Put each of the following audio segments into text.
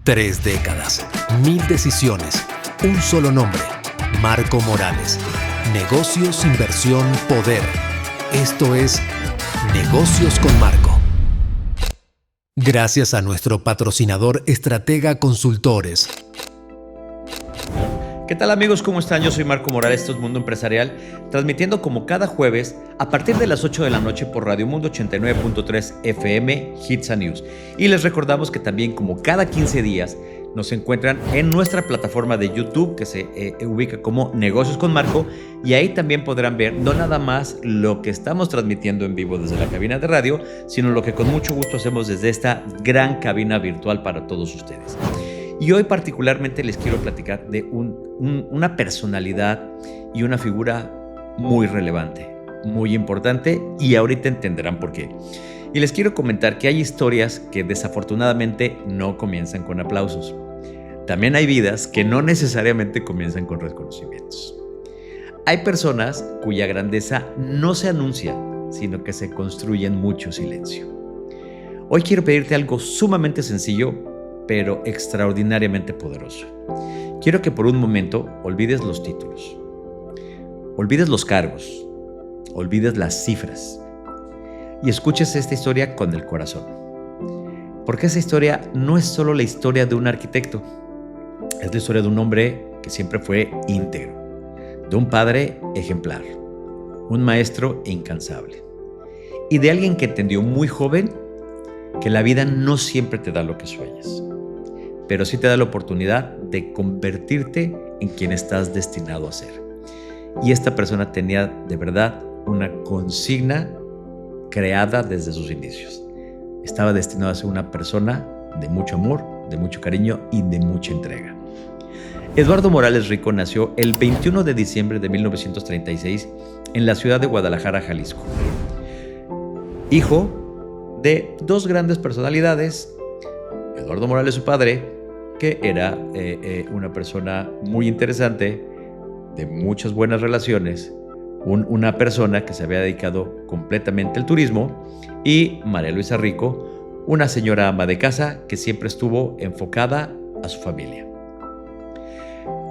3 décadas, 1000 decisiones, un solo nombre, Marco Morales. Negocios, inversión, poder. Esto es Negocios con Marco. Gracias a nuestro patrocinador Estratega Consultores. ¿Qué tal amigos? ¿Cómo están? Yo soy Marco Morales, esto es Mundo Empresarial, transmitiendo como cada jueves a partir de las 8 de la noche por Radio Mundo 89.3 FM Hits and News. Y les recordamos que también como cada 15 días nos encuentran en nuestra plataforma de YouTube que se ubica como Negocios con Marco, y ahí también podrán ver no nada más lo que estamos transmitiendo en vivo desde la cabina de radio, sino lo que con mucho gusto hacemos desde esta gran cabina virtual para todos ustedes. Y hoy particularmente les quiero platicar de una personalidad y una figura muy relevante, muy importante, y ahorita entenderán por qué. Y les quiero comentar que hay historias que desafortunadamente no comienzan con aplausos. También hay vidas que no necesariamente comienzan con reconocimientos. Hay personas cuya grandeza no se anuncia, sino que se construye en mucho silencio. Hoy quiero pedirte algo sumamente sencillo, pero extraordinariamente poderoso. Quiero que por un momento olvides los títulos, olvides los cargos, olvides las cifras y escuches esta historia con el corazón. Porque esa historia no es solo la historia de un arquitecto, es la historia de un hombre que siempre fue íntegro, de un padre ejemplar, un maestro incansable y de alguien que entendió muy joven que la vida no siempre te da lo que sueñas, pero sí te da la oportunidad de convertirte en quien estás destinado a ser. Y esta persona tenía de verdad una consigna creada desde sus inicios. Estaba destinado a ser una persona de mucho amor, de mucho cariño y de mucha entrega. Eduardo Morales Rico nació el 21 de diciembre de 1936 en la ciudad de Guadalajara, Jalisco. Hijo de dos grandes personalidades, Eduardo Morales, su padre, que era una persona muy interesante, de muchas buenas relaciones, una persona que se había dedicado completamente al turismo, y María Luisa Rico, una señora ama de casa que siempre estuvo enfocada a su familia.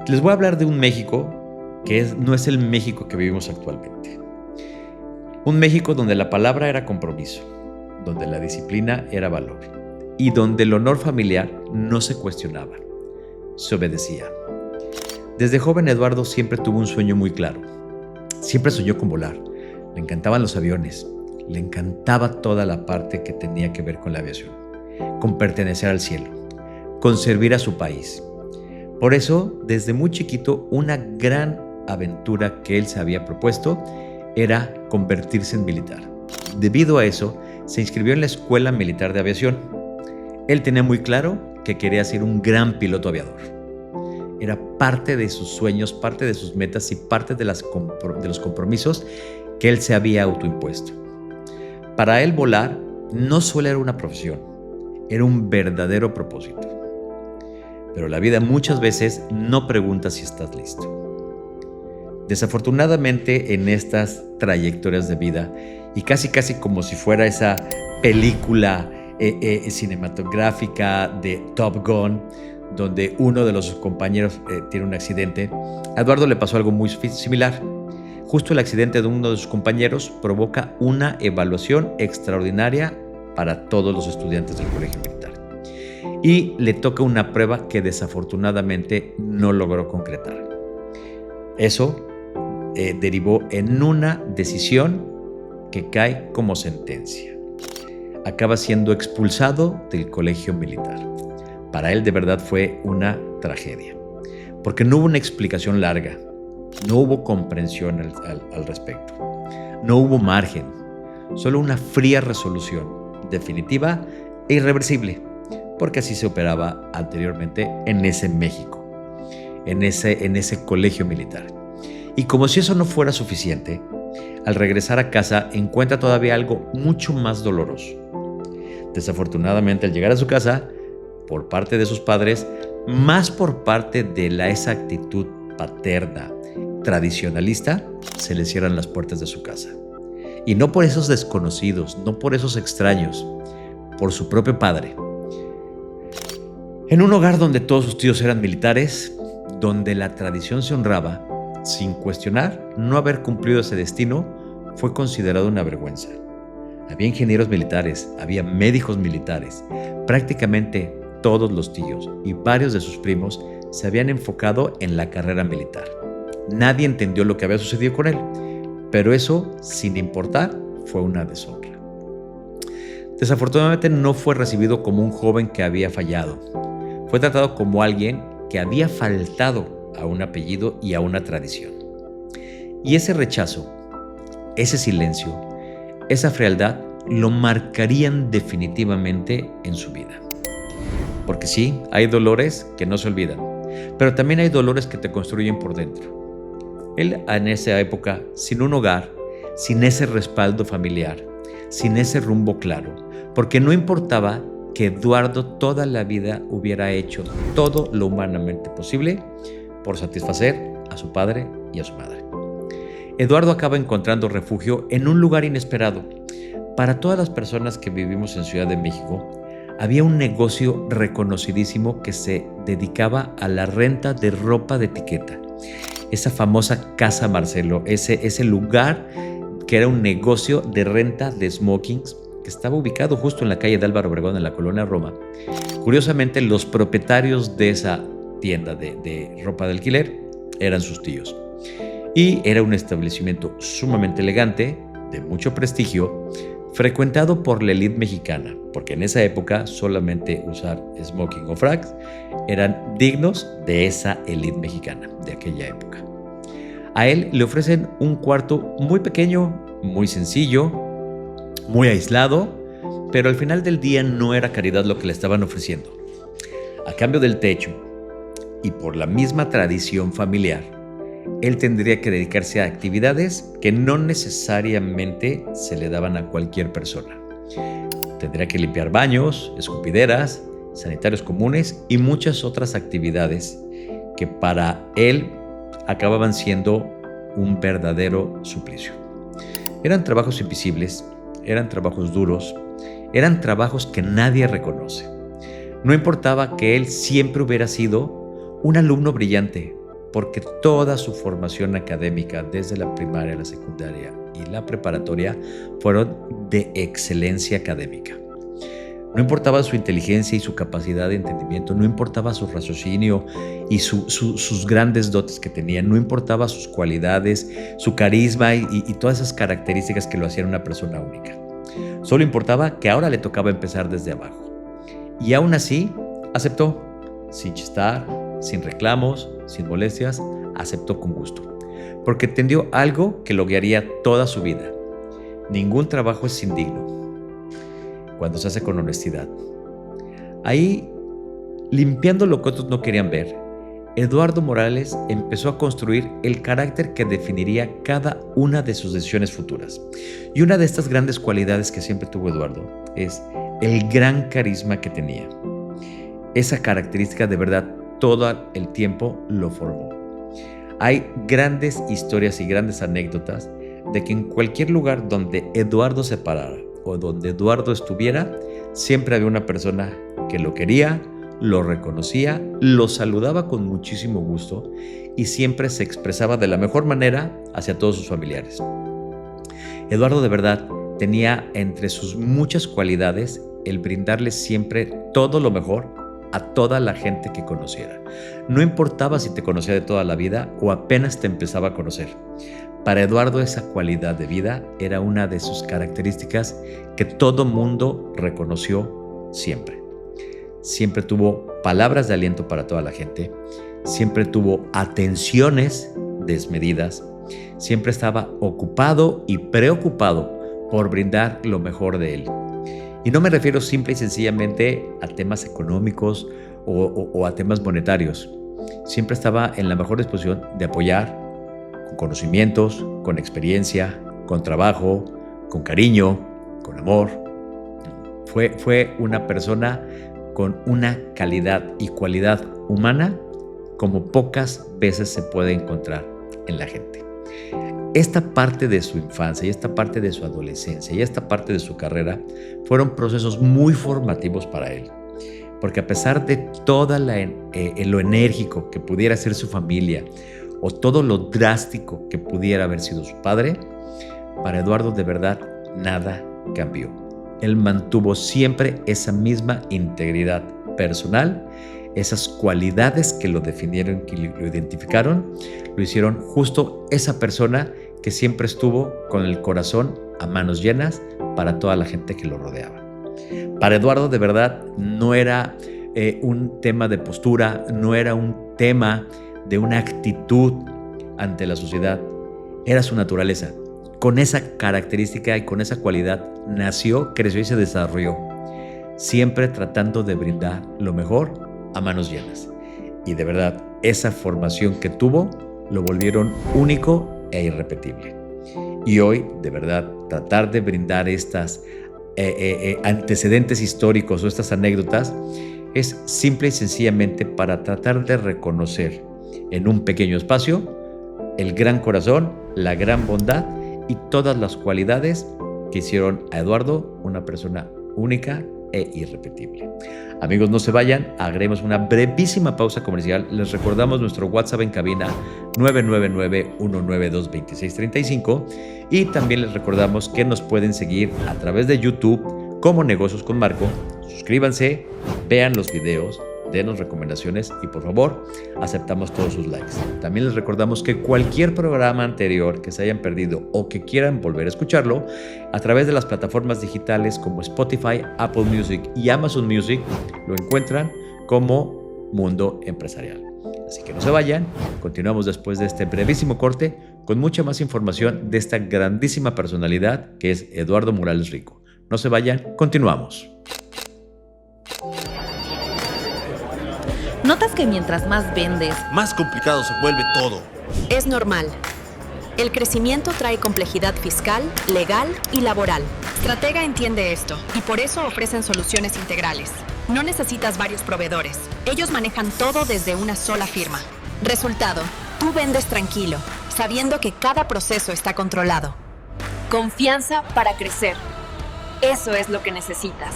Les voy a hablar de un México que no es el México que vivimos actualmente. Un México donde la palabra era compromiso, donde la disciplina era valor y donde el honor familiar no se cuestionaba, se obedecía. Desde joven Eduardo siempre tuvo un sueño muy claro. Siempre soñó con volar. Le encantaban los aviones. Le encantaba toda la parte que tenía que ver con la aviación, con pertenecer al cielo, con servir a su país. Por eso, desde muy chiquito, una gran aventura que él se había propuesto era convertirse en militar. Debido a eso, se inscribió en la Escuela Militar de Aviación. Él tenía muy claro que quería ser un gran piloto aviador. Era parte de sus sueños, parte de sus metas y parte de los compromisos que él se había autoimpuesto. Para él volar no solo era una profesión, era un verdadero propósito. Pero la vida muchas veces no pregunta si estás listo. Desafortunadamente en estas trayectorias de vida, y casi como si fuera esa película cinematográfica de Top Gun, donde uno de los compañeros tiene un accidente, a Eduardo le pasó algo muy similar. Justo el accidente de uno de sus compañeros provoca una evaluación extraordinaria para todos los estudiantes del colegio militar. Y le toca una prueba que desafortunadamente no logró concretar. Eso derivó en una decisión que cae como sentencia. Acaba siendo expulsado del colegio militar. Para él de verdad fue una tragedia, porque no hubo una explicación larga, no hubo comprensión al respecto, no hubo margen, solo una fría resolución definitiva e irreversible, porque así se operaba anteriormente en ese México, en ese colegio militar. Y como si eso no fuera suficiente, al regresar a casa encuentra todavía algo mucho más doloroso. Desafortunadamente, al llegar a su casa, por parte de sus padres, más por parte de esa actitud paterna, tradicionalista, se le cierran las puertas de su casa. Y no por esos desconocidos, no por esos extraños, por su propio padre. En un hogar donde todos sus tíos eran militares, donde la tradición se honraba, sin cuestionar, no haber cumplido ese destino fue considerado una vergüenza. Había ingenieros militares, había médicos militares. Prácticamente todos los tíos y varios de sus primos se habían enfocado en la carrera militar. Nadie entendió lo que había sucedido con él, pero eso, sin importar, fue una deshonra. Desafortunadamente no fue recibido como un joven que había fallado. Fue tratado como alguien que había faltado a un apellido y a una tradición. Y ese rechazo, ese silencio, esa frialdad lo marcarían definitivamente en su vida. Porque sí, hay dolores que no se olvidan, pero también hay dolores que te construyen por dentro. Él en esa época, sin un hogar, sin ese respaldo familiar, sin ese rumbo claro, porque no importaba que Eduardo toda la vida hubiera hecho todo lo humanamente posible por satisfacer a su padre y a su madre. Eduardo acaba encontrando refugio en un lugar inesperado. Para todas las personas que vivimos en Ciudad de México, había un negocio reconocidísimo que se dedicaba a la renta de ropa de etiqueta. Esa famosa Casa Marcelo, ese lugar que era un negocio de renta de smokings que estaba ubicado justo en la calle de Álvaro Obregón, en la colonia Roma. Curiosamente, los propietarios de esa tienda de ropa de alquiler eran sus tíos. Y era un establecimiento sumamente elegante, de mucho prestigio, frecuentado por la élite mexicana, porque en esa época solamente usar smoking o fracs eran dignos de esa élite mexicana de aquella época. A él le ofrecen un cuarto muy pequeño, muy sencillo, muy aislado, pero al final del día no era caridad lo que le estaban ofreciendo. A cambio del techo y por la misma tradición familiar, él tendría que dedicarse a actividades que no necesariamente se le daban a cualquier persona. Tendría que limpiar baños, escupideras, sanitarios comunes y muchas otras actividades que para él acababan siendo un verdadero suplicio. Eran trabajos invisibles, eran trabajos duros, eran trabajos que nadie reconoce. No importaba que él siempre hubiera sido un alumno brillante, porque toda su formación académica, desde la primaria, la secundaria y la preparatoria, fueron de excelencia académica. No importaba su inteligencia y su capacidad de entendimiento, no importaba su raciocinio y sus grandes dotes que tenía, no importaba sus cualidades, su carisma y todas esas características que lo hacían una persona única. Solo importaba que ahora le tocaba empezar desde abajo. Y aún así, aceptó, sin chistar, sin reclamos, sin molestias, aceptó con gusto, porque entendió algo que lo guiaría toda su vida. Ningún trabajo es indigno cuando se hace con honestidad. Ahí, limpiando lo que otros no querían ver, Eduardo Morales empezó a construir el carácter que definiría cada una de sus decisiones futuras. Y una de estas grandes cualidades que siempre tuvo Eduardo es el gran carisma que tenía. Esa característica de verdad todo el tiempo lo formó. Hay grandes historias y grandes anécdotas de que en cualquier lugar donde Eduardo se parara o donde Eduardo estuviera, siempre había una persona que lo quería, lo reconocía, lo saludaba con muchísimo gusto y siempre se expresaba de la mejor manera hacia todos sus familiares. Eduardo de verdad tenía entre sus muchas cualidades el brindarle siempre todo lo mejor a toda la gente que conociera. No importaba si te conocía de toda la vida o apenas te empezaba a conocer. Para Eduardo esa cualidad de vida era una de sus características que todo mundo reconoció siempre. Siempre tuvo palabras de aliento para toda la gente, siempre tuvo atenciones desmedidas, siempre estaba ocupado y preocupado por brindar lo mejor de él. Y no me refiero simple y sencillamente a temas económicos o a temas monetarios. Siempre estaba en la mejor disposición de apoyar con conocimientos, con experiencia, con trabajo, con cariño, con amor. Fue una persona con una calidad y cualidad humana como pocas veces se puede encontrar en la gente. Esta parte de su infancia y esta parte de su adolescencia y esta parte de su carrera fueron procesos muy formativos para él, porque a pesar de toda lo enérgico que pudiera ser su familia o todo lo drástico que pudiera haber sido su padre, para Eduardo de verdad nada cambió. Él mantuvo siempre esa misma integridad personal, esas cualidades que lo definieron, que lo identificaron, lo hicieron justo esa persona que siempre estuvo con el corazón a manos llenas para toda la gente que lo rodeaba. Para Eduardo de verdad no era un tema de postura, no era un tema de una actitud ante la sociedad, era su naturaleza. Con esa característica y con esa cualidad nació, creció y se desarrolló, siempre tratando de brindar lo mejor a manos llenas. Y de verdad, esa formación que tuvo lo volvieron único e irrepetible. Y hoy, de verdad, tratar de brindar estas antecedentes históricos o estas anécdotas es simple y sencillamente para tratar de reconocer en un pequeño espacio el gran corazón, la gran bondad y todas las cualidades que hicieron a Eduardo una persona única e irrepetible. Amigos, no se vayan, haremos una brevísima pausa comercial. Les recordamos nuestro WhatsApp en cabina 999-192-2635 y también les recordamos que nos pueden seguir a través de YouTube como Negocios con Marco. Suscríbanse, vean los videos, denos recomendaciones y por favor, aceptamos todos sus likes. También les recordamos que cualquier programa anterior que se hayan perdido o que quieran volver a escucharlo, a través de las plataformas digitales como Spotify, Apple Music y Amazon Music, lo encuentran como Mundo Empresarial. Así que no se vayan, continuamos después de este brevísimo corte con mucha más información de esta grandísima personalidad que es Eduardo Morales Rico. No se vayan, continuamos. ¿Notas que mientras más vendes, más complicado se vuelve todo? Es normal. El crecimiento trae complejidad fiscal, legal y laboral. Stratega entiende esto y por eso ofrecen soluciones integrales. No necesitas varios proveedores. Ellos manejan todo desde una sola firma. Resultado, tú vendes tranquilo, sabiendo que cada proceso está controlado. Confianza para crecer. Eso es lo que necesitas.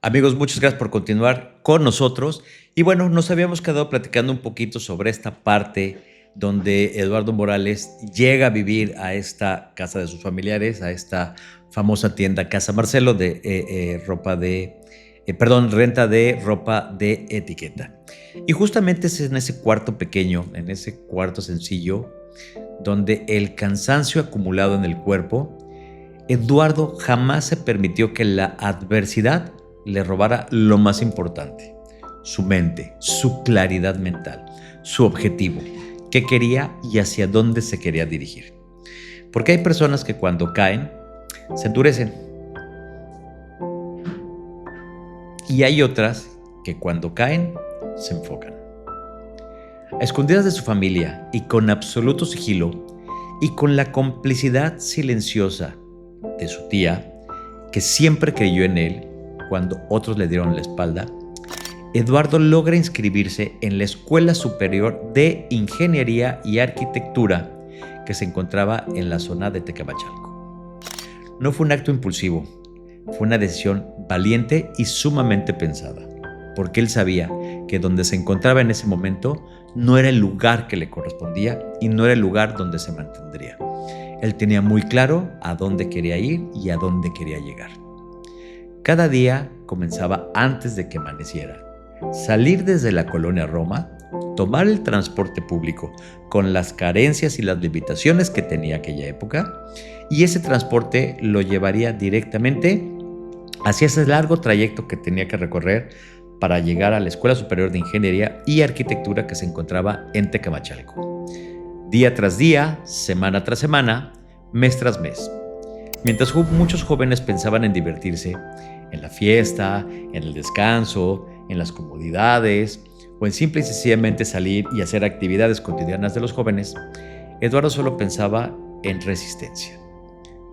Amigos, muchas gracias por continuar con nosotros. Y bueno, nos habíamos quedado platicando un poquito sobre esta parte donde Eduardo Morales llega a vivir a esta casa de sus familiares, a esta famosa tienda Casa Marcelo de renta de ropa de etiqueta. Y justamente es en ese cuarto pequeño, en ese cuarto sencillo, donde el cansancio acumulado en el cuerpo, Eduardo jamás se permitió que la adversidad le robara lo más importante, su mente, su claridad mental, su objetivo, qué quería y hacia dónde se quería dirigir. Porque hay personas que cuando caen, se endurecen. Y hay otras que cuando caen, se enfocan. A escondidas de su familia y con absoluto sigilo y con la complicidad silenciosa de su tía, que siempre creyó en él, cuando otros le dieron la espalda, Eduardo logra inscribirse en la Escuela Superior de Ingeniería y Arquitectura que se encontraba en la zona de Tecamachalco. No fue un acto impulsivo, fue una decisión valiente y sumamente pensada, porque él sabía que donde se encontraba en ese momento no era el lugar que le correspondía y no era el lugar donde se mantendría. Él tenía muy claro a dónde quería ir y a dónde quería llegar. Cada día comenzaba antes de que amaneciera. Salir desde la colonia Roma, tomar el transporte público con las carencias y las limitaciones que tenía aquella época, y ese transporte lo llevaría directamente hacia ese largo trayecto que tenía que recorrer para llegar a la Escuela Superior de Ingeniería y Arquitectura que se encontraba en Tecamachalco. Día tras día, semana tras semana, mes tras mes. Mientras muchos jóvenes pensaban en divertirse, en la fiesta, en el descanso, en las comodidades o en simple y sencillamente salir y hacer actividades cotidianas de los jóvenes, Eduardo solo pensaba en resistencia.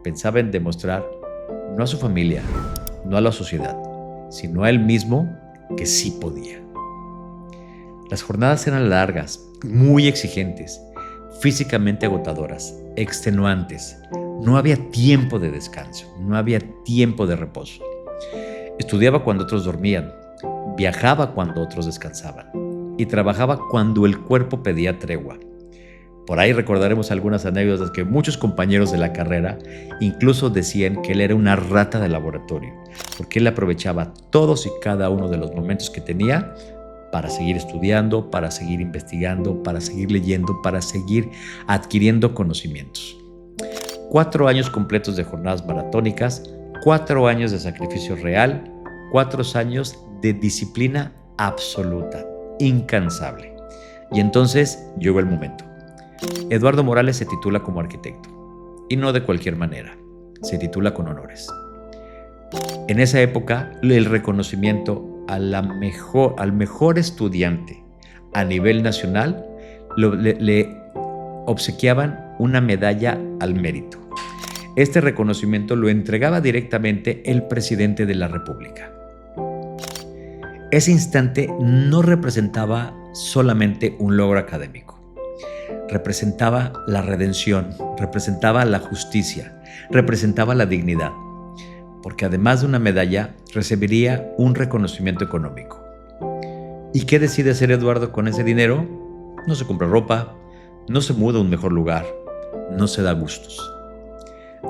Pensaba en demostrar, no a su familia, no a la sociedad, sino a él mismo que sí podía. Las jornadas eran largas, muy exigentes, físicamente agotadoras, extenuantes. No había tiempo de descanso, no había tiempo de reposo. Estudiaba cuando otros dormían, viajaba cuando otros descansaban y trabajaba cuando el cuerpo pedía tregua. Por ahí recordaremos algunas anécdotas que muchos compañeros de la carrera incluso decían que él era una rata de laboratorio, porque él aprovechaba todos y cada uno de los momentos que tenía para seguir estudiando, para seguir investigando, para seguir leyendo, para seguir adquiriendo conocimientos. 4 años completos de jornadas maratónicas, 4 años de sacrificio real, 4 años de disciplina absoluta, incansable. Y entonces llegó el momento. Eduardo Morales se titula como arquitecto, y no de cualquier manera, se titula con honores. En esa época, el reconocimiento al mejor estudiante a nivel nacional le obsequiaban una medalla al mérito. Este reconocimiento lo entregaba directamente el presidente de la República. Ese instante no representaba solamente un logro académico. Representaba la redención, representaba la justicia, representaba la dignidad, porque además de una medalla, recibiría un reconocimiento económico. ¿Y qué decide hacer Eduardo con ese dinero? No se compra ropa, no se muda a un mejor lugar, no se da gustos.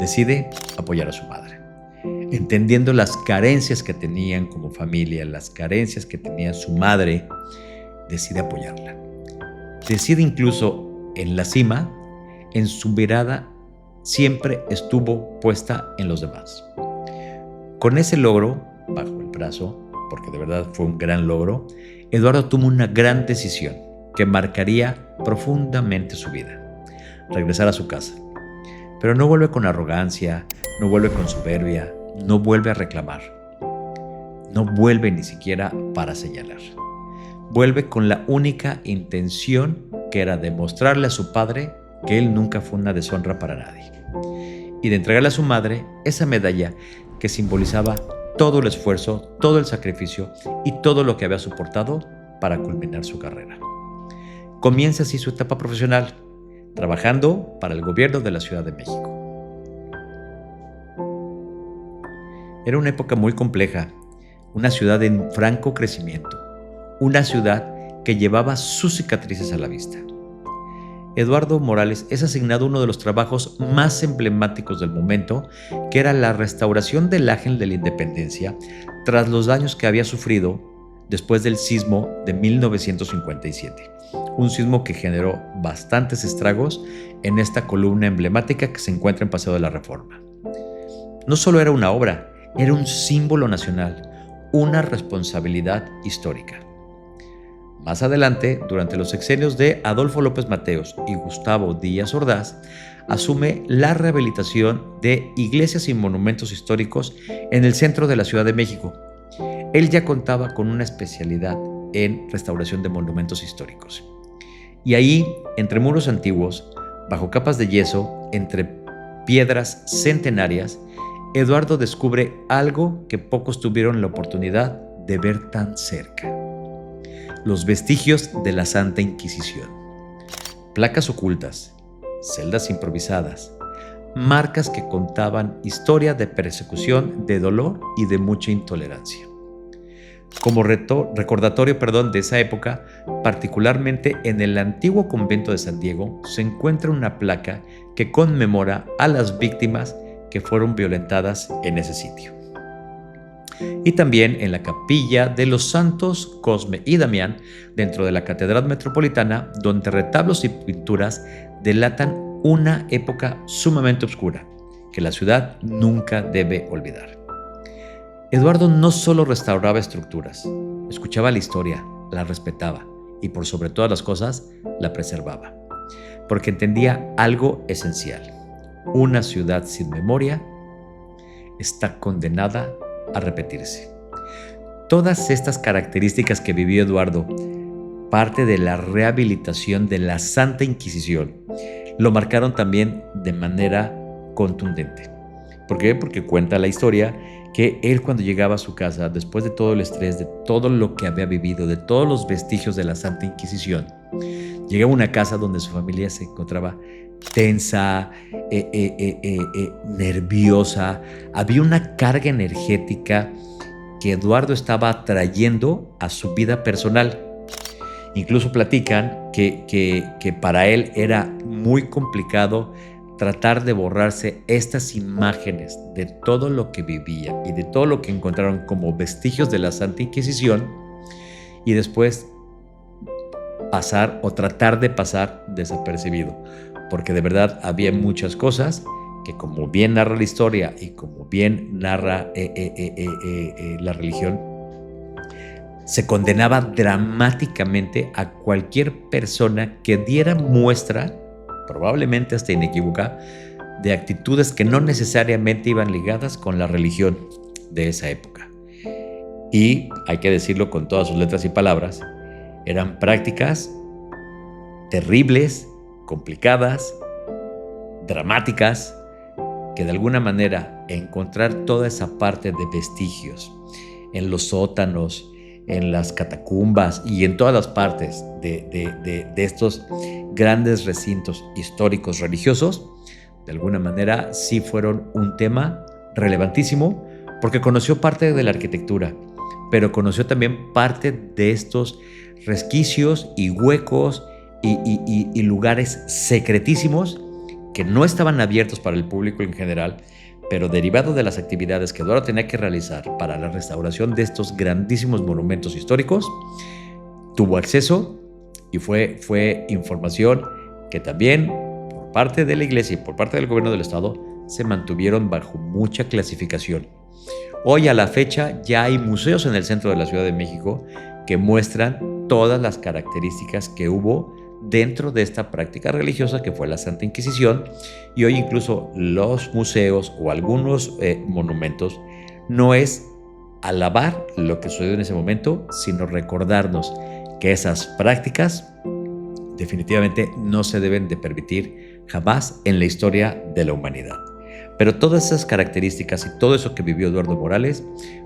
Decide apoyar a su madre, entendiendo las carencias que tenían como familia, las carencias que tenía su madre, decide apoyarla. Decide incluso en la cima, en su mirada siempre estuvo puesta en los demás. Con ese logro bajo el brazo, porque de verdad fue un gran logro, Eduardo tomó una gran decisión que marcaría profundamente su vida: regresar a su casa. Pero no vuelve con arrogancia, no vuelve con soberbia, no vuelve a reclamar, no vuelve ni siquiera para señalar. Vuelve con la única intención, que era demostrarle a su padre que él nunca fue una deshonra para nadie, y de entregarle a su madre esa medalla que simbolizaba todo el esfuerzo, todo el sacrificio y todo lo que había soportado para culminar su carrera. Comienza así su etapa profesional, trabajando para el gobierno de la Ciudad de México. Era una época muy compleja, una ciudad en franco crecimiento, una ciudad que llevaba sus cicatrices a la vista. Eduardo Morales es asignado uno de los trabajos más emblemáticos del momento, que era la restauración del Ángel de la Independencia tras los daños que había sufrido después del sismo de 1957. Un sismo que generó bastantes estragos en esta columna emblemática que se encuentra en Paseo de la Reforma. No solo era una obra, era un símbolo nacional, una responsabilidad histórica. Más adelante, durante los sexenios de Adolfo López Mateos y Gustavo Díaz Ordaz, asume la rehabilitación de iglesias y monumentos históricos en el centro de la Ciudad de México. Él ya contaba con una especialidad en restauración de monumentos históricos. Y ahí, entre muros antiguos, bajo capas de yeso, entre piedras centenarias, Eduardo descubre algo que pocos tuvieron la oportunidad de ver tan cerca: los vestigios de la Santa Inquisición. Placas ocultas, celdas improvisadas, marcas que contaban historia de persecución, de dolor y de mucha intolerancia. Como recordatorio de esa época, particularmente en el antiguo convento de San Diego, se encuentra una placa que conmemora a las víctimas que fueron violentadas en ese sitio. Y también en la capilla de los santos Cosme y Damián, dentro de la Catedral Metropolitana, donde retablos y pinturas delatan una época sumamente oscura, que la ciudad nunca debe olvidar. Eduardo no solo restauraba estructuras, escuchaba la historia, la respetaba y por sobre todas las cosas la preservaba, porque entendía algo esencial: una ciudad sin memoria está condenada a repetirse. Todas estas características que vivió Eduardo, parte de la rehabilitación de la Santa Inquisición, lo marcaron también de manera contundente. ¿Por qué? Porque cuenta la historia que él, cuando llegaba a su casa, después de todo el estrés, de todo lo que había vivido, de todos los vestigios de la Santa Inquisición, Llegaba a una casa donde su familia se encontraba tensa, nerviosa. Había una carga energética que Eduardo estaba trayendo a su vida personal. Incluso platican que para él era muy complicado tratar de borrarse estas imágenes de todo lo que vivía y de todo lo que encontraron como vestigios de la Santa Inquisición y después pasar o tratar de pasar desapercibido, porque de verdad había muchas cosas que, como bien narra la historia y como bien narra la religión, se condenaba dramáticamente a cualquier persona que diera muestra, probablemente hasta inequívoca, de actitudes que no necesariamente iban ligadas con la religión de esa época. Y hay que decirlo con todas sus letras y palabras, eran prácticas terribles, complicadas, dramáticas, que de alguna manera encontrar toda esa parte de vestigios en los sótanos, en las catacumbas y en todas las partes de estos grandes recintos históricos religiosos, de alguna manera sí fueron un tema relevantísimo, porque conoció parte de la arquitectura, pero conoció también parte de estos resquicios y huecos y lugares secretísimos que no estaban abiertos para el público en general, pero derivado de las actividades que Eduardo tenía que realizar para la restauración de estos grandísimos monumentos históricos, tuvo acceso y fue información que también por parte de la Iglesia y por parte del gobierno del Estado se mantuvieron bajo mucha clasificación. Hoy a la fecha ya hay museos en el centro de la Ciudad de México que muestran todas las características que hubo dentro de esta práctica religiosa que fue la Santa Inquisición, y hoy incluso los museos o algunos monumentos no es alabar lo que sucedió en ese momento, sino recordarnos que esas prácticas definitivamente no se deben de permitir jamás en la historia de la humanidad. Pero todas esas características y todo eso que vivió Eduardo Morales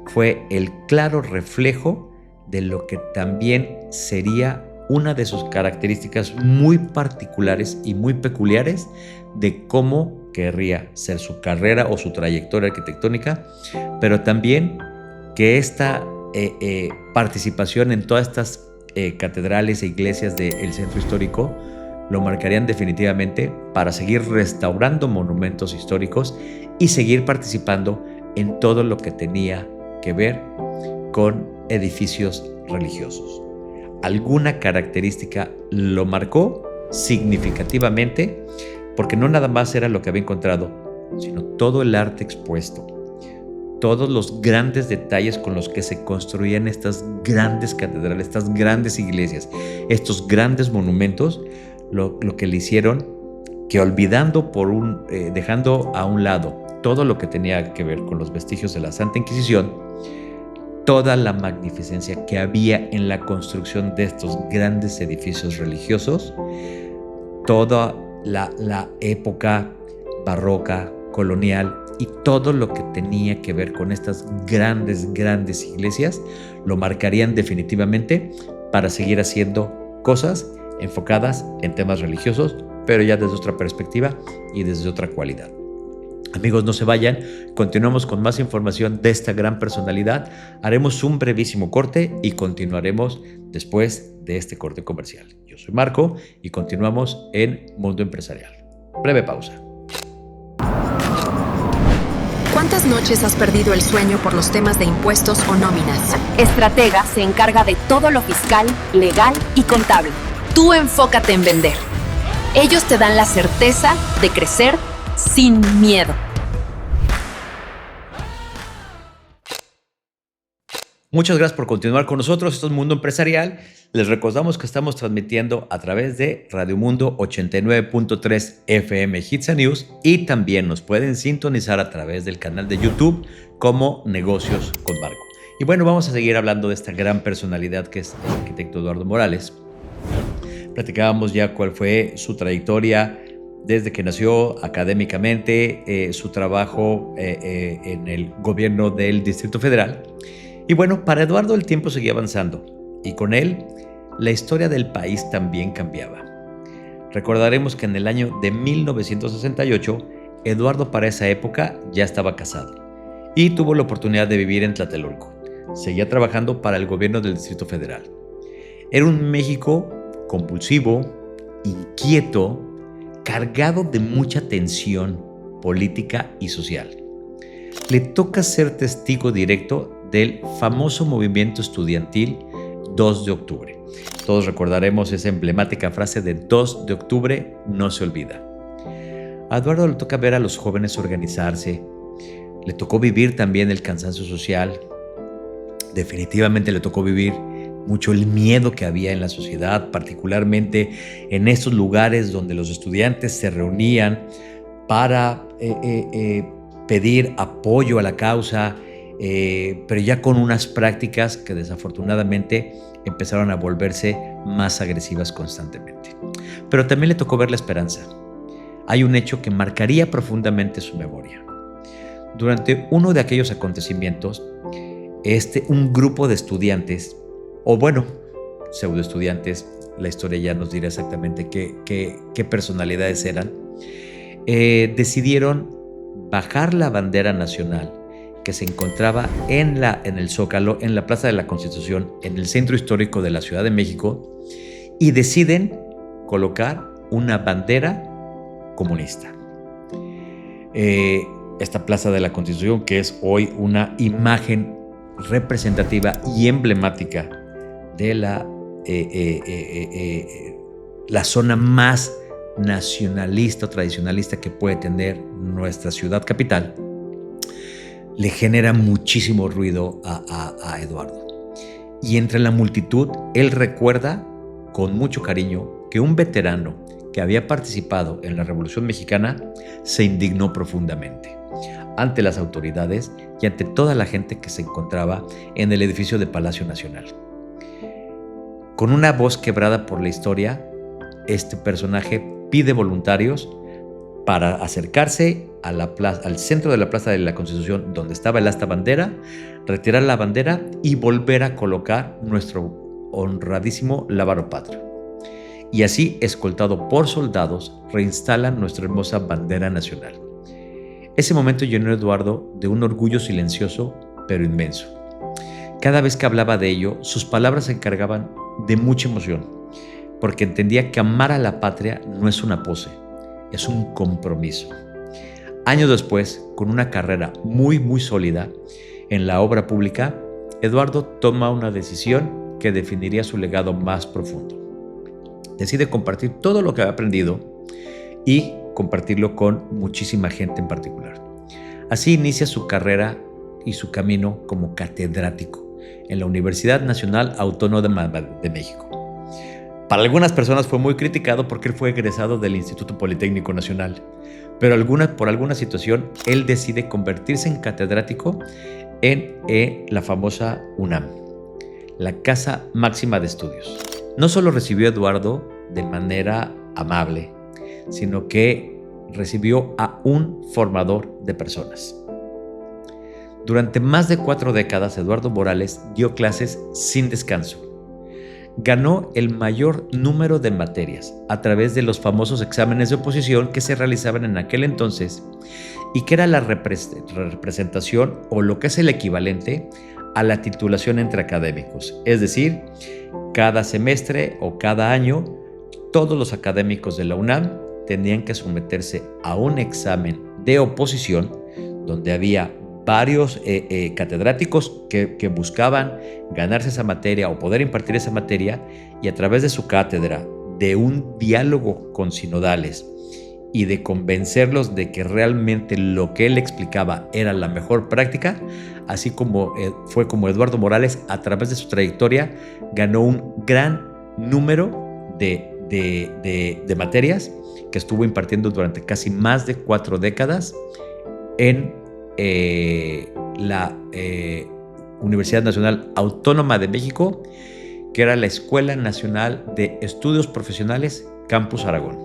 fue el claro reflejo de lo que también sería una de sus características muy particulares y muy peculiares de cómo querría ser su carrera o su trayectoria arquitectónica, pero también que esta participación en todas estas catedrales e iglesias del centro histórico lo marcarían definitivamente para seguir restaurando monumentos históricos y seguir participando en todo lo que tenía que ver con edificios religiosos. Alguna característica lo marcó significativamente, porque no nada más era lo que había encontrado, sino todo el arte expuesto, todos los grandes detalles con los que se construían estas grandes catedrales, estas grandes iglesias, estos grandes monumentos, lo que le hicieron que, olvidando dejando a un lado todo lo que tenía que ver con los vestigios de la Santa Inquisición, toda la magnificencia que había en la construcción de estos grandes edificios religiosos, toda la época barroca, colonial y todo lo que tenía que ver con estas grandes iglesias, lo marcarían definitivamente para seguir haciendo cosas enfocadas en temas religiosos, pero ya desde otra perspectiva y desde otra cualidad. Amigos, no se vayan, continuamos con más información de esta gran personalidad. Haremos un brevísimo corte y continuaremos después de este corte comercial. Yo soy Marco y continuamos en Mundo Empresarial. Breve pausa. ¿Cuántas noches has perdido el sueño por los temas de impuestos o nóminas? Estratega se encarga de todo lo fiscal, legal y contable. Tú enfócate en vender. Ellos te dan la certeza de crecer sin miedo. Muchas gracias por continuar con nosotros. Esto es Mundo Empresarial. Les recordamos que estamos transmitiendo a través de Radio Mundo 89.3 FM Hits and News, y también nos pueden sintonizar a través del canal de YouTube como Negocios con Marco. Y bueno, vamos a seguir hablando de esta gran personalidad que es el arquitecto Eduardo Morales. Platicábamos ya cuál fue su trayectoria desde que nació académicamente, su trabajo en el gobierno del Distrito Federal. Y bueno, para Eduardo el tiempo seguía avanzando y con él la historia del país también cambiaba. Recordaremos que en el año de 1968, Eduardo para esa época ya estaba casado y tuvo la oportunidad de vivir en Tlatelolco. Seguía trabajando para el gobierno del Distrito Federal. Era un México compulsivo, inquieto, cargado de mucha tensión política y social. Le toca ser testigo directo del famoso movimiento estudiantil 2 de octubre. Todos recordaremos esa emblemática frase de 2 de octubre no se olvida. A Eduardo le toca ver a los jóvenes organizarse, le tocó vivir también el cansancio social, definitivamente le tocó vivir mucho el miedo que había en la sociedad, particularmente en esos lugares donde los estudiantes se reunían para pedir apoyo a la causa, pero ya con unas prácticas que desafortunadamente empezaron a volverse más agresivas constantemente. Pero también le tocó ver la esperanza. Hay un hecho que marcaría profundamente su memoria. Durante uno de aquellos acontecimientos, un grupo de estudiantes, o bueno, pseudo estudiantes, la historia ya nos dirá exactamente qué personalidades eran, decidieron bajar la bandera nacional que se encontraba en el Zócalo, en la Plaza de la Constitución, en el centro histórico de la Ciudad de México, y deciden colocar una bandera comunista. Esta Plaza de la Constitución, que es hoy una imagen representativa y emblemática de la zona más nacionalista o tradicionalista que puede tener nuestra ciudad capital, le genera muchísimo ruido a Eduardo. Y entre la multitud, él recuerda con mucho cariño que un veterano que había participado en la Revolución Mexicana se indignó profundamente ante las autoridades y ante toda la gente que se encontraba en el edificio de Palacio Nacional. Con una voz quebrada por la historia, este personaje pide voluntarios para acercarse a al centro de la Plaza de la Constitución, donde estaba el asta bandera, retirar la bandera y volver a colocar nuestro honradísimo lábaro patrio. Y así, escoltado por soldados, reinstalan nuestra hermosa bandera nacional. Ese momento llenó a Eduardo de un orgullo silencioso, pero inmenso. Cada vez que hablaba de ello, sus palabras se encargaban de mucha emoción, porque entendía que amar a la patria no es una pose, es un compromiso. Años después, con una carrera muy sólida en la obra pública, Eduardo toma una decisión que definiría su legado más profundo. Decide compartir todo lo que había aprendido y compartirlo con muchísima gente en particular. Así inicia su carrera y su camino como catedrático en la Universidad Nacional Autónoma de México. Para algunas personas fue muy criticado porque él fue egresado del Instituto Politécnico Nacional, pero por alguna situación él decide convertirse en catedrático en la famosa UNAM, la Casa Máxima de Estudios. No solo recibió a Eduardo de manera amable, sino que recibió a un formador de personas. Durante más de 4 décadas, Eduardo Morales dio clases sin descanso. Ganó el mayor número de materias a través de los famosos exámenes de oposición que se realizaban en aquel entonces y que era la representación o lo que es el equivalente a la titulación entre académicos. Es decir, cada semestre o cada año, todos los académicos de la UNAM tenían que someterse a un examen de oposición donde había varios catedráticos que buscaban ganarse esa materia o poder impartir esa materia, y a través de su cátedra, de un diálogo con sinodales y de convencerlos de que realmente lo que él explicaba era la mejor práctica, así como fue como Eduardo Morales, a través de su trayectoria, ganó un gran número de materias que estuvo impartiendo durante casi más de 4 décadas en la Universidad Nacional Autónoma de México, que era la Escuela Nacional de Estudios Profesionales Campus Aragón.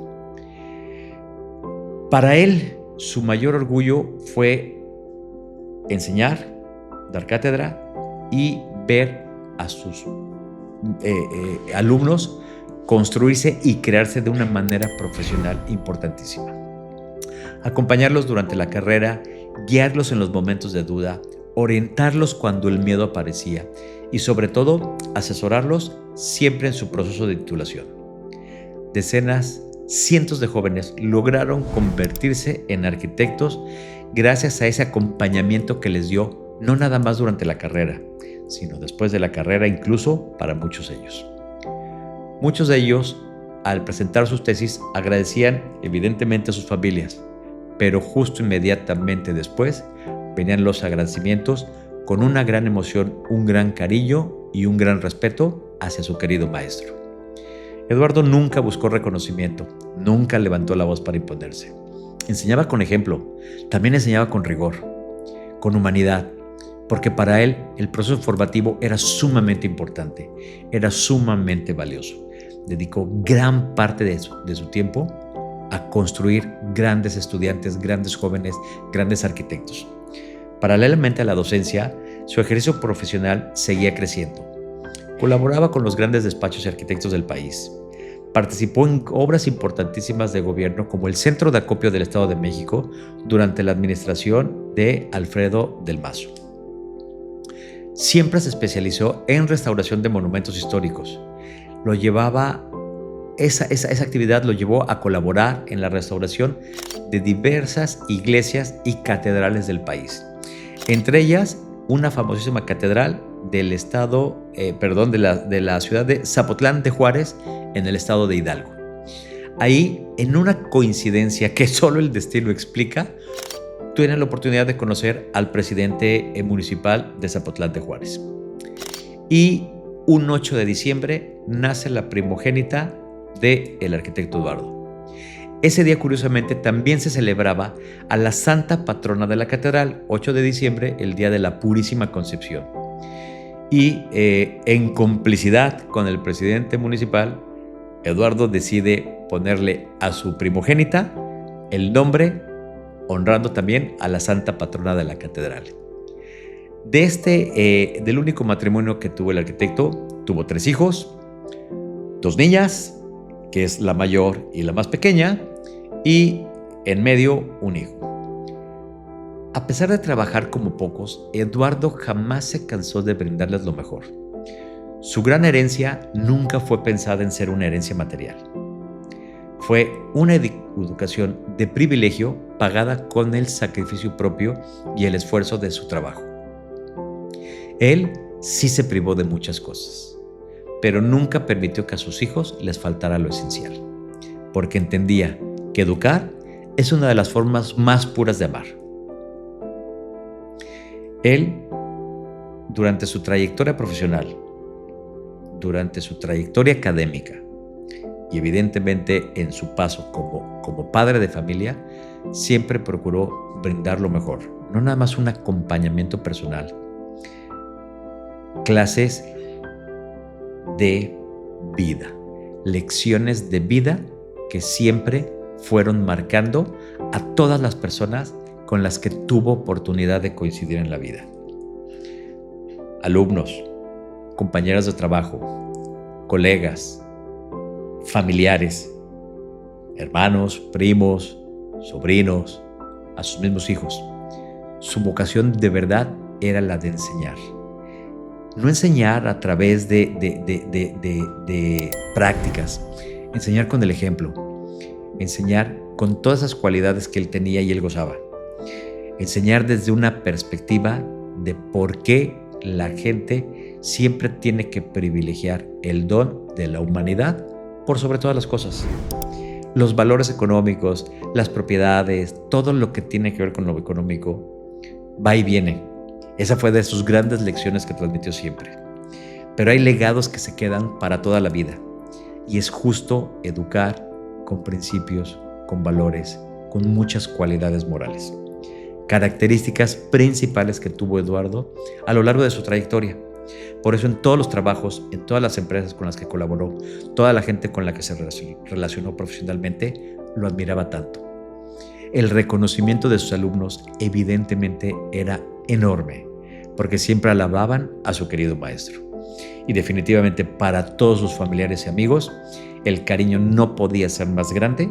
Para él, su mayor orgullo fue enseñar, dar cátedra y ver a sus alumnos construirse y crearse de una manera profesional importantísima. Acompañarlos durante la carrera, guiarlos en los momentos de duda, orientarlos cuando el miedo aparecía y sobre todo asesorarlos siempre en su proceso de titulación. Decenas, cientos de jóvenes lograron convertirse en arquitectos gracias a ese acompañamiento que les dio no nada más durante la carrera, sino después de la carrera incluso para muchos de ellos. Muchos de ellos, al presentar sus tesis, agradecían evidentemente a sus familias, pero justo inmediatamente después venían los agradecimientos con una gran emoción, un gran cariño y un gran respeto hacia su querido maestro. Eduardo nunca buscó reconocimiento, nunca levantó la voz para imponerse. Enseñaba con ejemplo, también enseñaba con rigor, con humanidad, porque para él el proceso formativo era sumamente importante, era sumamente valioso. Dedicó gran parte de su tiempo a construir grandes estudiantes, grandes jóvenes, grandes arquitectos. Paralelamente a la docencia, su ejercicio profesional seguía creciendo. Colaboraba con los grandes despachos y arquitectos del país. Participó en obras importantísimas de gobierno como el Centro de Acopio del Estado de México durante la administración de Alfredo del Mazo. Siempre se especializó en restauración de monumentos históricos. Esa actividad lo llevó a colaborar en la restauración de diversas iglesias y catedrales del país. Entre ellas, una famosísima catedral del de la ciudad de Zapotlán de Juárez, en el estado de Hidalgo. Ahí, en una coincidencia que solo el destino explica, tuve la oportunidad de conocer al presidente municipal de Zapotlán de Juárez. Y un 8 de diciembre nace la primogénita del arquitecto Eduardo. Ese día, curiosamente, también se celebraba a la santa patrona de la catedral, 8 de diciembre, el día de la Purísima Concepción. Y en complicidad con el presidente municipal, Eduardo decide ponerle a su primogénita el nombre, honrando también a la santa patrona de la catedral. Del único matrimonio que tuvo el arquitecto, tuvo 3 hijos, 2 niñas, que es la mayor y la más pequeña, y en medio un hijo. A pesar de trabajar como pocos, Eduardo jamás se cansó de brindarles lo mejor. Su gran herencia nunca fue pensada en ser una herencia material. Fue una educación de privilegio pagada con el sacrificio propio y el esfuerzo de su trabajo. Él sí se privó de muchas cosas, pero nunca permitió que a sus hijos les faltara lo esencial, porque entendía que educar es una de las formas más puras de amar. Él, durante su trayectoria profesional, durante su trayectoria académica y evidentemente en su paso como padre de familia, siempre procuró brindar lo mejor, no nada más un acompañamiento personal, clases de vida, lecciones de vida que siempre fueron marcando a todas las personas con las que tuvo oportunidad de coincidir en la vida. Alumnos, compañeros de trabajo, colegas, familiares, hermanos, primos, sobrinos, a sus mismos hijos. Su vocación de verdad era la de enseñar. No enseñar a través de prácticas, enseñar con el ejemplo, enseñar con todas esas cualidades que él tenía y él gozaba. Enseñar desde una perspectiva de por qué la gente siempre tiene que privilegiar el don de la humanidad por sobre todas las cosas. Los valores económicos, las propiedades, todo lo que tiene que ver con lo económico, va y viene. Esa fue de sus grandes lecciones que transmitió siempre. Pero hay legados que se quedan para toda la vida. Y es justo educar con principios, con valores, con muchas cualidades morales. Características principales que tuvo Eduardo a lo largo de su trayectoria. Por eso en todos los trabajos, en todas las empresas con las que colaboró, toda la gente con la que se relacionó profesionalmente, lo admiraba tanto. El reconocimiento de sus alumnos evidentemente era enorme, porque siempre alababan a su querido maestro. Y definitivamente para todos sus familiares y amigos, el cariño no podía ser más grande,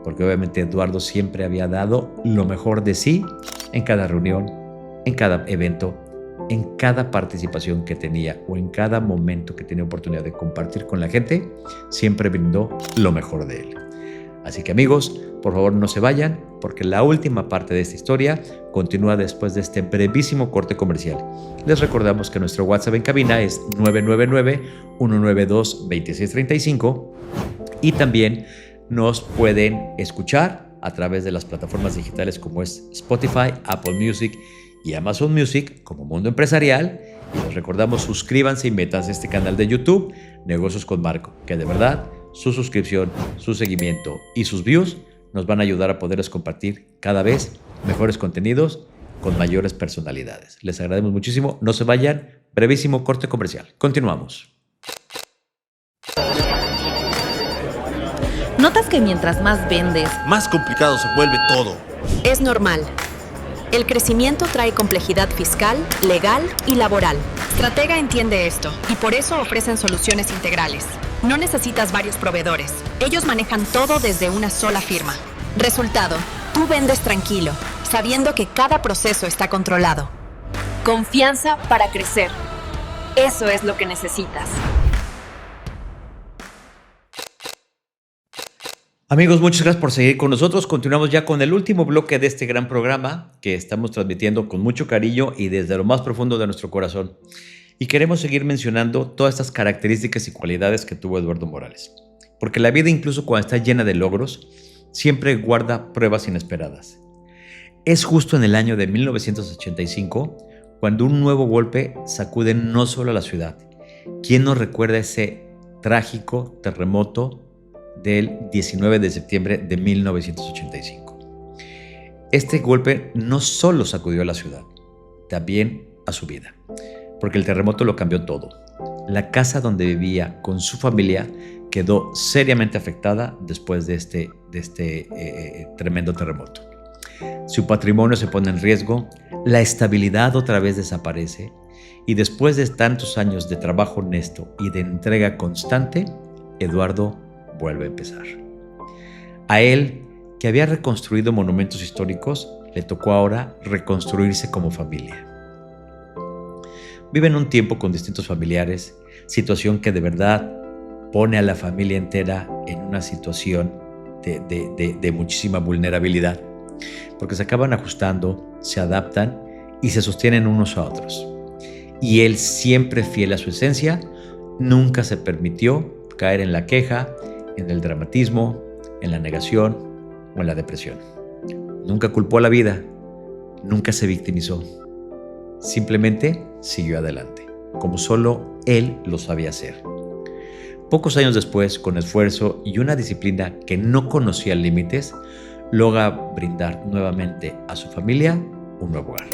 porque obviamente Eduardo siempre había dado lo mejor de sí en cada reunión, en cada evento, en cada participación que tenía o en cada momento que tenía oportunidad de compartir con la gente, siempre brindó lo mejor de él. Así que amigos, por favor no se vayan, porque la última parte de esta historia continúa después de este brevísimo corte comercial. Les recordamos que nuestro WhatsApp en cabina es 999-192-2635 y también nos pueden escuchar a través de las plataformas digitales como es Spotify, Apple Music y Amazon Music como Mundo Empresarial. Y les recordamos, suscríbanse y métanse a este canal de YouTube, Negocios con Marco, que de verdad su suscripción, su seguimiento y sus views nos van a ayudar a poderles compartir cada vez mejores contenidos con mayores personalidades. Les agradecemos muchísimo. No se vayan. Brevísimo corte comercial. Continuamos. ¿Notas que mientras más vendes, Más complicado se vuelve todo. Es normal. El crecimiento trae complejidad fiscal, legal y laboral. Stratega entiende esto y por eso ofrecen soluciones integrales. No necesitas varios proveedores. Ellos manejan todo desde una sola firma. Resultado, tú vendes tranquilo, sabiendo que cada proceso está controlado. Confianza para crecer. Eso es lo que necesitas. Amigos, muchas gracias por seguir con nosotros. Continuamos ya con el último bloque de este gran programa que estamos transmitiendo con mucho cariño y desde lo más profundo de nuestro corazón. Y queremos seguir mencionando todas estas características y cualidades que tuvo Eduardo Morales. Porque la vida, incluso cuando está llena de logros, siempre guarda pruebas inesperadas. Es justo en el año de 1985 cuando un nuevo golpe sacude no solo a la ciudad. ¿Quién no recuerda ese trágico terremoto del 19 de septiembre de 1985? Este golpe no solo sacudió a la ciudad, también a su vida, porque el terremoto lo cambió todo. La casa donde vivía con su familia quedó seriamente afectada después de este tremendo terremoto. Su patrimonio se pone en riesgo, la estabilidad otra vez desaparece y después de tantos años de trabajo honesto y de entrega constante, Eduardo vuelve a empezar. A él, que había reconstruido monumentos históricos, le tocó ahora reconstruirse como familia. Vive en un tiempo con distintos familiares, situación que de verdad pone a la familia entera en una situación de muchísima vulnerabilidad, porque se acaban ajustando, se adaptan y se sostienen unos a otros. Y él, siempre fiel a su esencia, nunca se permitió caer en la queja, en el dramatismo, en la negación o en la depresión. Nunca culpó a la vida, nunca se victimizó. Simplemente siguió adelante, como solo él lo sabía hacer. Pocos años después, con esfuerzo y una disciplina que no conocía límites, logra brindar nuevamente a su familia un nuevo hogar.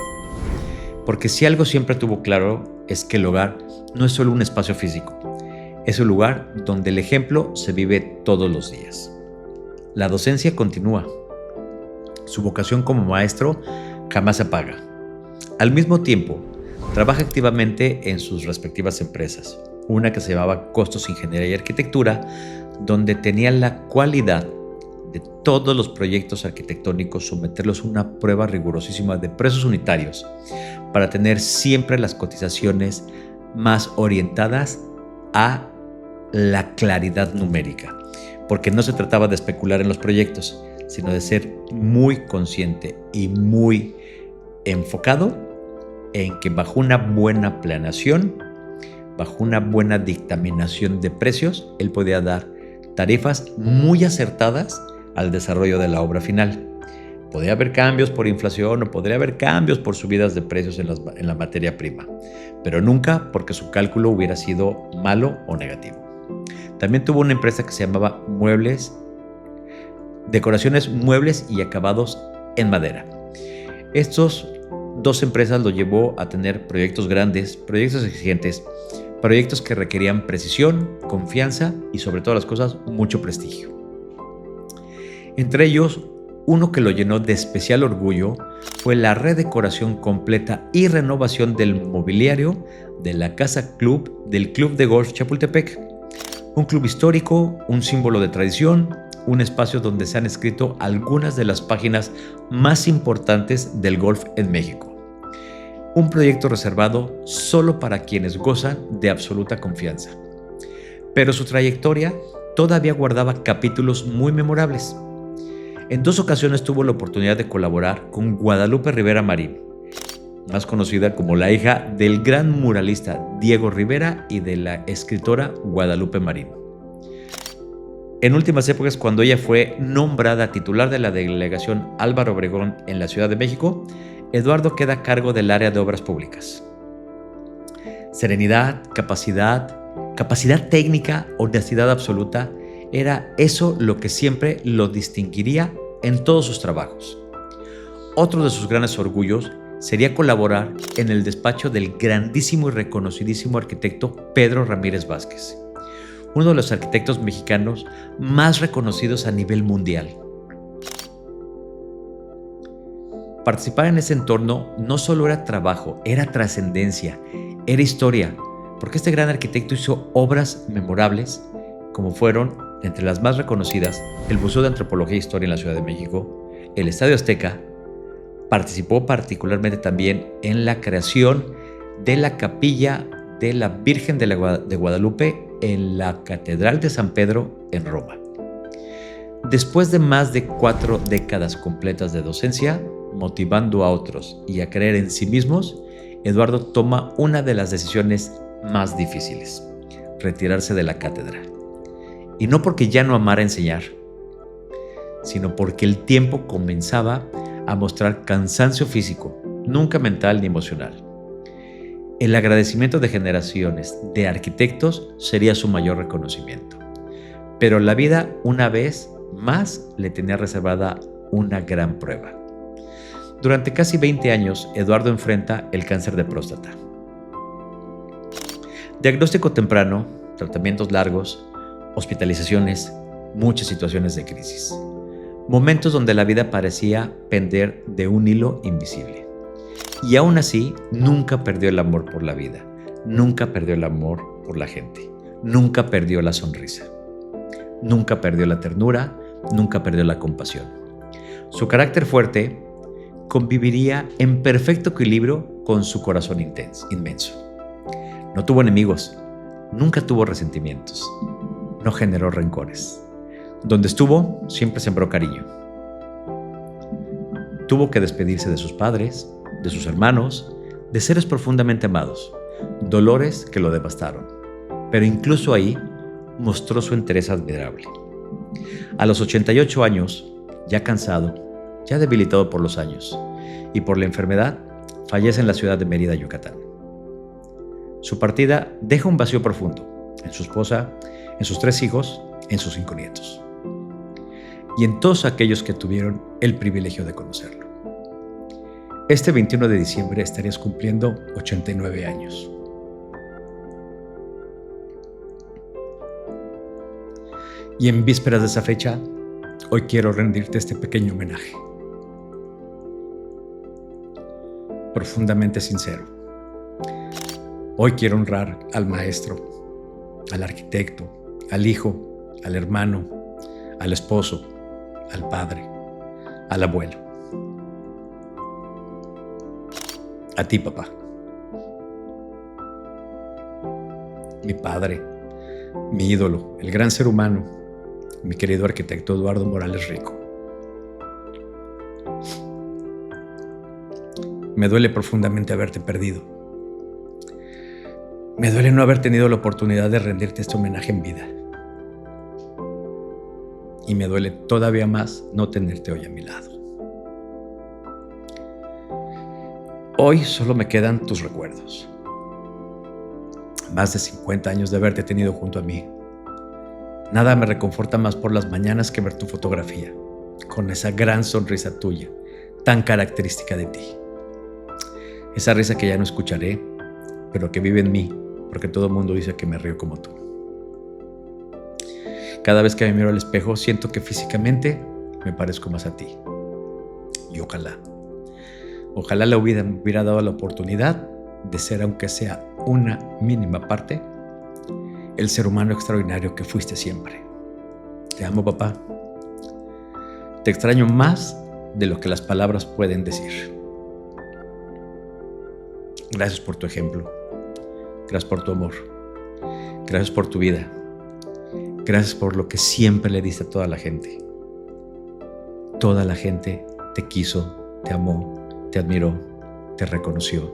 Porque si algo siempre tuvo claro es que el hogar no es solo un espacio físico, es un lugar donde el ejemplo se vive todos los días. La docencia continúa. Su vocación como maestro jamás se apaga. Al mismo tiempo, trabaja activamente en sus respectivas empresas. Una que se llamaba Costos Ingeniería y Arquitectura, donde tenía la cualidad de todos los proyectos arquitectónicos someterlos a una prueba rigurosísima de precios unitarios para tener siempre las cotizaciones más orientadas a la claridad numérica, porque no se trataba de especular en los proyectos, sino de ser muy consciente y muy enfocado en que bajo una buena planeación, bajo una buena dictaminación de precios, él podía dar tarifas muy acertadas al desarrollo de la obra final. Podría haber cambios por inflación o podría haber cambios por subidas de precios en la materia prima, pero nunca porque su cálculo hubiera sido malo o negativo. También tuvo una empresa que se llamaba Decoraciones, Muebles y Acabados en Madera. Estos dos empresas lo llevó a tener proyectos grandes, proyectos exigentes, proyectos que requerían precisión, confianza y sobre todas las cosas mucho prestigio. Entre ellos, uno que lo llenó de especial orgullo fue la redecoración completa y renovación del mobiliario de la Casa Club del Club de Golf Chapultepec, Un club histórico, un símbolo de tradición, un espacio donde se han escrito algunas de las páginas más importantes del golf en México. Un proyecto reservado solo para quienes gozan de absoluta confianza. Pero su trayectoria todavía guardaba capítulos muy memorables. En 2 ocasiones tuvo la oportunidad de colaborar con Guadalupe Rivera Marín, más conocida como la hija del gran muralista Diego Rivera y de la escritora Guadalupe Marín. En últimas épocas, cuando ella fue nombrada titular de la delegación Álvaro Obregón en la Ciudad de México, Eduardo queda a cargo del área de obras públicas. Serenidad, capacidad técnica, honestidad absoluta, era eso lo que siempre lo distinguiría en todos sus trabajos. Otro de sus grandes orgullos sería colaborar en el despacho del grandísimo y reconocidísimo arquitecto Pedro Ramírez Vázquez, uno de los arquitectos mexicanos más reconocidos a nivel mundial. Participar en ese entorno no solo era trabajo, era trascendencia, era historia, porque este gran arquitecto hizo obras memorables, como fueron, entre las más reconocidas, el Museo de Antropología e Historia en la Ciudad de México, el Estadio Azteca. Participó particularmente también en la creación de la capilla de la Virgen de Guadalupe en la Catedral de San Pedro en Roma. Después de más de 4 décadas completas de docencia, motivando a otros y a creer en sí mismos, Eduardo toma una de las decisiones más difíciles: retirarse de la cátedra. Y no porque ya no amara enseñar, sino porque el tiempo comenzaba a mostrar cansancio físico, nunca mental ni emocional. El agradecimiento de generaciones de arquitectos sería su mayor reconocimiento. Pero la vida, una vez más, le tenía reservada una gran prueba. Durante casi 20 años, Eduardo enfrenta el cáncer de próstata. Diagnóstico temprano, tratamientos largos, hospitalizaciones, muchas situaciones de crisis. Momentos donde la vida parecía pender de un hilo invisible. Y aún así, nunca perdió el amor por la vida, nunca perdió el amor por la gente, nunca perdió la sonrisa, nunca perdió la ternura, nunca perdió la compasión. Su carácter fuerte conviviría en perfecto equilibrio con su corazón inmenso. No tuvo enemigos, nunca tuvo resentimientos, no generó rencores. Donde estuvo, siempre sembró cariño. Tuvo que despedirse de sus padres, de sus hermanos, de seres profundamente amados, dolores que lo devastaron. Pero incluso ahí mostró su interés admirable. A los 88 años, ya cansado, ya debilitado por los años y por la enfermedad, fallece en la ciudad de Mérida, Yucatán. Su partida deja un vacío profundo en su esposa, en sus 3 hijos, en sus 5 nietos y en todos aquellos que tuvieron el privilegio de conocerlo. Este 21 de diciembre estarías cumpliendo 89 años. Y en vísperas de esa fecha, hoy quiero rendirte este pequeño homenaje. Profundamente sincero. Hoy quiero honrar al maestro, al arquitecto, al hijo, al hermano, al esposo, al padre, al abuelo. A ti, papá. Mi padre, mi ídolo, el gran ser humano, mi querido arquitecto Eduardo Morales Rico. Me duele profundamente haberte perdido. Me duele no haber tenido la oportunidad de rendirte este homenaje en vida. Y me duele todavía más no tenerte hoy a mi lado. Hoy solo me quedan tus recuerdos. Más de 50 años de haberte tenido junto a mí. Nada me reconforta más por las mañanas que ver tu fotografía, con esa gran sonrisa tuya, tan característica de ti. Esa risa que ya no escucharé, pero que vive en mí, porque todo el mundo dice que me río como tú. Cada vez que me miro al espejo, siento que físicamente me parezco más a ti. Y ojalá la vida me hubiera dado la oportunidad de ser, aunque sea una mínima parte, el ser humano extraordinario que fuiste siempre. Te amo, papá. Te extraño más de lo que las palabras pueden decir. Gracias por tu ejemplo. Gracias por tu amor. Gracias por tu vida. Gracias por lo que siempre le diste a toda la gente. Toda la gente te quiso, te amó, te admiró, te reconoció.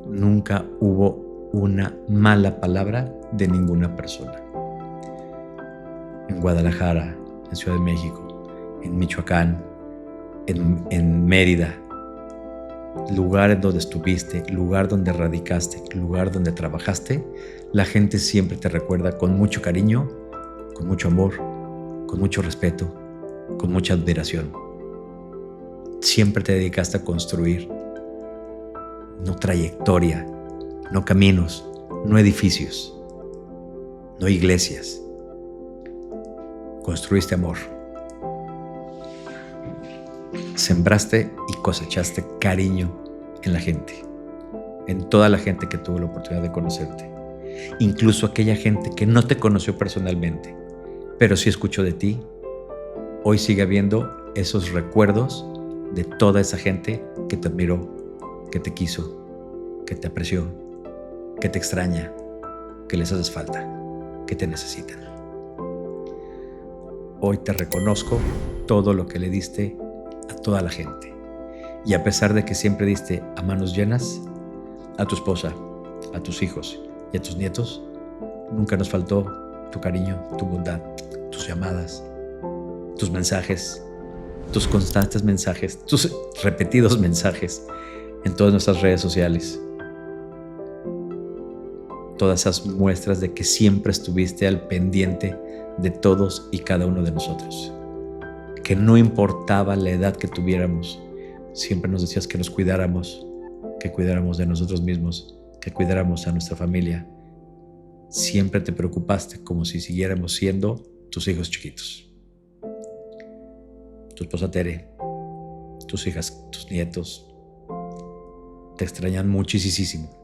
Nunca hubo una mala palabra de ninguna persona. En Guadalajara, en Ciudad de México, en Michoacán, en Mérida, lugar en donde estuviste, lugar donde radicaste, lugar donde trabajaste, la gente siempre te recuerda con mucho cariño, con mucho amor, con mucho respeto, con mucha admiración. Siempre te dedicaste a construir, no trayectoria, no caminos, no edificios, no iglesias. Construiste amor. Sembraste y cosechaste cariño en la gente, en toda la gente que tuvo la oportunidad de conocerte, incluso aquella gente que no te conoció personalmente, pero sí escuchó de ti. Hoy sigue habiendo esos recuerdos de toda esa gente que te admiró, que te quiso, que te apreció, que te extraña, que les haces falta, que te necesitan. Hoy te reconozco todo lo que le diste a toda la gente. Y a pesar de que siempre diste a manos llenas, a tu esposa, a tus hijos y a tus nietos, nunca nos faltó tu cariño, tu bondad, tus llamadas, tus mensajes, tus constantes mensajes, tus repetidos mensajes en todas nuestras redes sociales. Todas esas muestras de que siempre estuviste al pendiente de todos y cada uno de nosotros. Que no importaba la edad que tuviéramos, siempre nos decías que nos cuidáramos, que cuidáramos de nosotros mismos, que cuidáramos a nuestra familia. Siempre te preocupaste como si siguiéramos siendo tus hijos chiquitos. Tu esposa Tere, tus hijas, tus nietos, te extrañan muchísimo.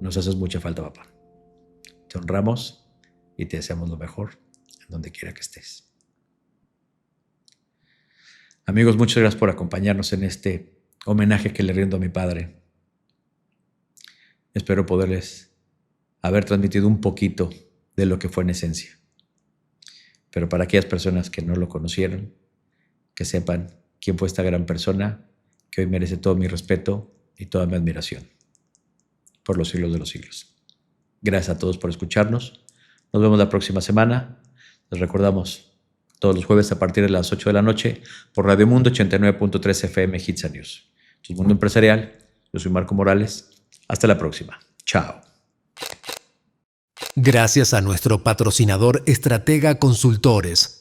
Nos haces mucha falta, papá. Te honramos y te deseamos lo mejor en donde quiera que estés. Amigos, muchas gracias por acompañarnos en este homenaje que le rindo a mi padre. Espero poderles haber transmitido un poquito de lo que fue en esencia. Pero para aquellas personas que no lo conocieron, que sepan quién fue esta gran persona que hoy merece todo mi respeto y toda mi admiración por los siglos de los siglos. Gracias a todos por escucharnos. Nos vemos la próxima semana. Les recordamos todos los jueves a partir de las 8 de la noche por Radio Mundo 89.3 FM Hits News. Tu Mundo Empresarial. Yo soy Marco Morales. Hasta la próxima. Chao. Gracias a nuestro patrocinador Estratega Consultores.